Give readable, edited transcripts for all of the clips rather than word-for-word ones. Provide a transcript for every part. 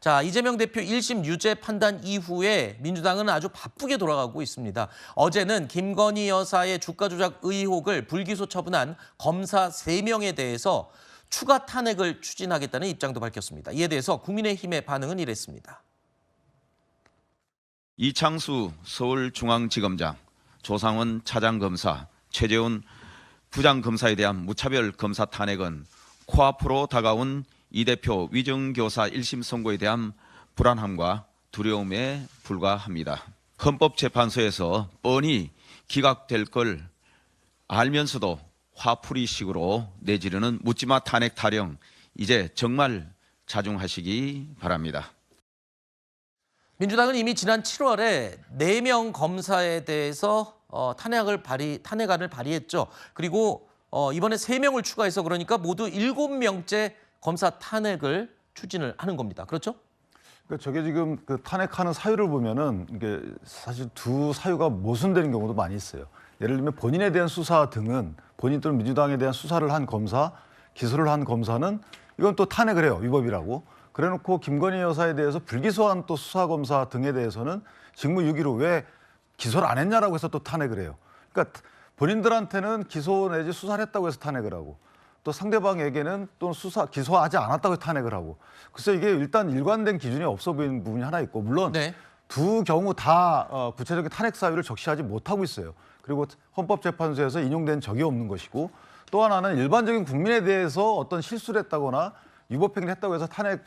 자, 이재명 대표 1심 유죄 판단 이후에 민주당은 아주 바쁘게 돌아가고 있습니다. 어제는 김건희 여사의 주가 조작 의혹을 불기소 처분한 검사 3명에 대해서 추가 탄핵을 추진하겠다는 입장도 밝혔습니다. 이에 대해서 국민의힘의 반응은 이랬습니다. 이창수 서울중앙지검장, 조상원 차장검사, 최재훈 부장검사에 대한 무차별 검사 탄핵은 코앞으로 다가온 이 대표 위정교사 1심 선고에 대한 불안함과 두려움에 불과합니다. 헌법재판소에서 뻔히 기각될 걸 알면서도 화풀이식으로 내지르는 묻지마 탄핵 타령, 이제 정말 자중하시기 바랍니다. 민주당은 이미 지난 7월에 4명 검사에 대해서 탄핵안을 발의했죠. 그리고 이번에 3명을 추가해서 그러니까 모두 7명째 검사 탄핵을 추진을 하는 겁니다. 그렇죠? 그러니까 저게 지금 그 탄핵하는 사유를 보면은 이게 사실 두 사유가 모순되는 경우도 많이 있어요. 예를 들면 본인에 대한 수사 등은 본인 또는 민주당에 대한 수사를 한 검사, 기소를 한 검사는 이건 또 탄핵을 해요. 위법이라고. 그래놓고 김건희 여사에 대해서 불기소한 또 수사검사 등에 대해서는 직무유기로 왜 기소를 안 했냐라고 해서 또 탄핵을 해요. 그러니까 본인들한테는 기소 내지 수사를 했다고 해서 탄핵을 하고 또 상대방에게는 또 기소하지 않았다고 해서 탄핵을 하고. 그래서 이게 일단 일관된 기준이 없어 보이는 부분이 하나 있고, 물론 네. 두 경우 다 구체적인 탄핵 사유를 적시하지 못하고 있어요. 그리고 헌법재판소에서 인용된 적이 없는 것이고, 또 하나는 일반적인 국민에 대해서 어떤 실수를 했다거나 위법행위를 했다고 해서 탄핵을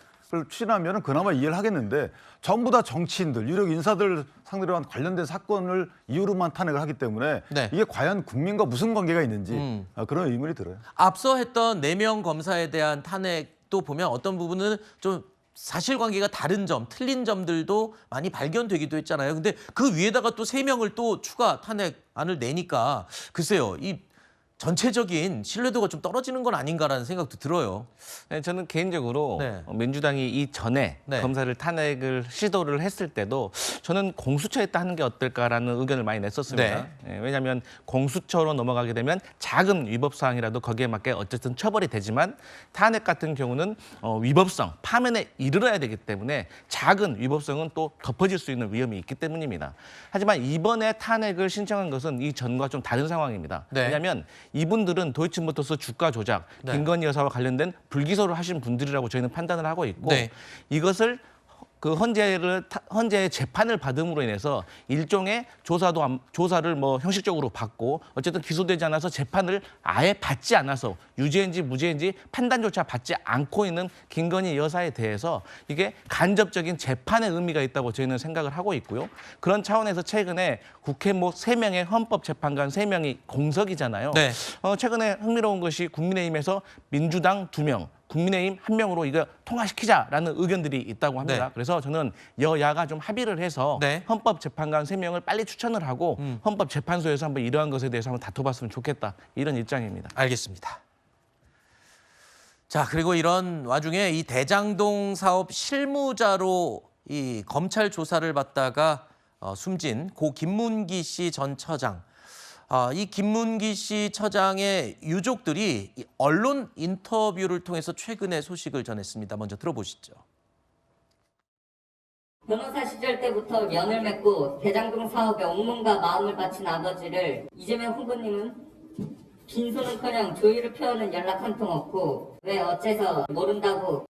추진하면 그나마 이해를 하겠는데, 전부 다 정치인들, 유력 인사들 상대로 한 관련된 사건을 이유로만 탄핵을 하기 때문에 네. 이게 과연 국민과 무슨 관계가 있는지 그런 의문이 들어요. 앞서 했던 4명 검사에 대한 탄핵도 보면 어떤 부분은 좀 사실관계가 다른 점, 틀린 점들도 많이 발견되기도 했잖아요. 근데 그 위에다가 또 3명을 또 추가 탄핵안을 내니까 글쎄요, 이 전체적인 신뢰도가 좀 떨어지는 건 아닌가라는 생각도 들어요. 네, 저는 개인적으로 네. 민주당이 이전에 네. 검사를 탄핵을 시도를 했을 때도 저는 공수처에다 하는 게 어떨까라는 의견을 많이 냈었습니다. 네, 왜냐하면 공수처로 넘어가게 되면 작은 위법 사항이라도 거기에 맞게 어쨌든 처벌이 되지만 탄핵 같은 경우는 위법성, 파면에 이르러야 되기 때문에 작은 위법성은 또 덮어질 수 있는 위험이 있기 때문입니다. 하지만 이번에 탄핵을 신청한 것은 이전과 좀 다른 상황입니다. 네. 왜냐하면 이분들은 도이치모터스 주가 조작, 네. 김건희 여사와 관련된 불기소를 하신 분들이라고 저희는 판단을 하고 있고 네. 이것을 그 헌재의 재판을 받음으로 인해서 일종의 조사를 뭐 형식적으로 받고 어쨌든 기소되지 않아서 재판을 아예 받지 않아서 유죄인지 무죄인지 판단조차 받지 않고 있는 김건희 여사에 대해서 이게 간접적인 재판의 의미가 있다고 저희는 생각을 하고 있고요. 그런 차원에서 최근에 국회 뭐 3명의 헌법재판관 3명이 공석이잖아요. 네. 최근에 흥미로운 것이 국민의힘에서 민주당 2명, 국민의힘 1명으로 이거 통과시키자라는 의견들이 있다고 합니다. 네. 그래서 저는 여야가 좀 합의를 해서 네. 헌법재판관 3명을 빨리 추천을 하고 헌법재판소에서 한번 이러한 것에 대해서 한번 다퉈봤으면 좋겠다. 이런 입장입니다. 알겠습니다. 자, 그리고 이런 와중에 이 대장동 사업 실무자로 이 검찰 조사를 받다가 숨진 고 김문기 씨 전 처장. 이 김문기 씨 처장의 유족들이 언론 인터뷰를 통해서 최근의 소식을 전했습니다. 먼저 들어보시죠. 변호사 시절 때부터 연을 맺고 대장동 사업에 온몸과 마음을 바친 아버지를 이재명 후보님은 빈손은커녕 조의를 표하는 연락 한 통 없고 왜 어째서 모른다고.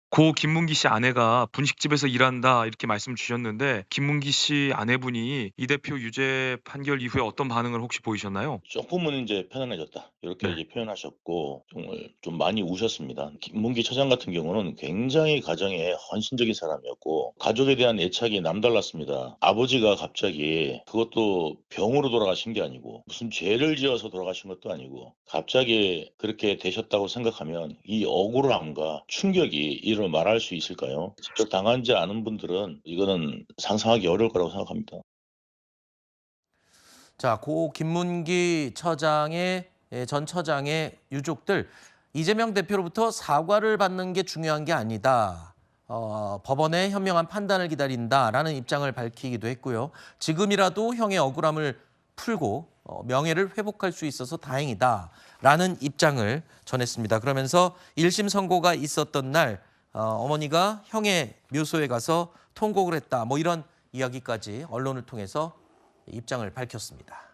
고 김문기 씨 아내가 분식집에서 일한다 이렇게 말씀 주셨는데 김문기 씨 아내분이 이 대표 유죄 판결 이후에 어떤 반응을 혹시 보이셨나요? 조금은 이제 편안해졌다 이렇게 이제 표현하셨고 정말 좀 많이 우셨습니다. 김문기 처장 같은 경우는 굉장히 가정에 헌신적인 사람이었고 가족에 대한 애착이 남달랐습니다. 아버지가 갑자기 그것도 병으로 돌아가신 게 아니고 무슨 죄를 지어서 돌아가신 것도 아니고 갑자기 그렇게 되셨다고 생각하면 이 억울함과 충격이 이를 말할 수 있을까요? 직접 당하지 않은 분들은 이거는 상상하기 어려울 거라고 생각합니다. 자, 고 김문기 전 처장의 유족들, 이재명 대표로부터 사과를 받는 게 중요한 게 아니다. 법원의 현명한 판단을 기다린다라는 입장을 밝히기도 했고요. 지금이라도 형의 억울함을 풀고 명예를 회복할 수 있어서 다행이다라는 입장을 전했습니다. 그러면서 1심 선고가 있었던 날 어머니가 형의 묘소에 가서 통곡을 했다. 뭐 이런 이야기까지 언론을 통해서 입장을 밝혔습니다.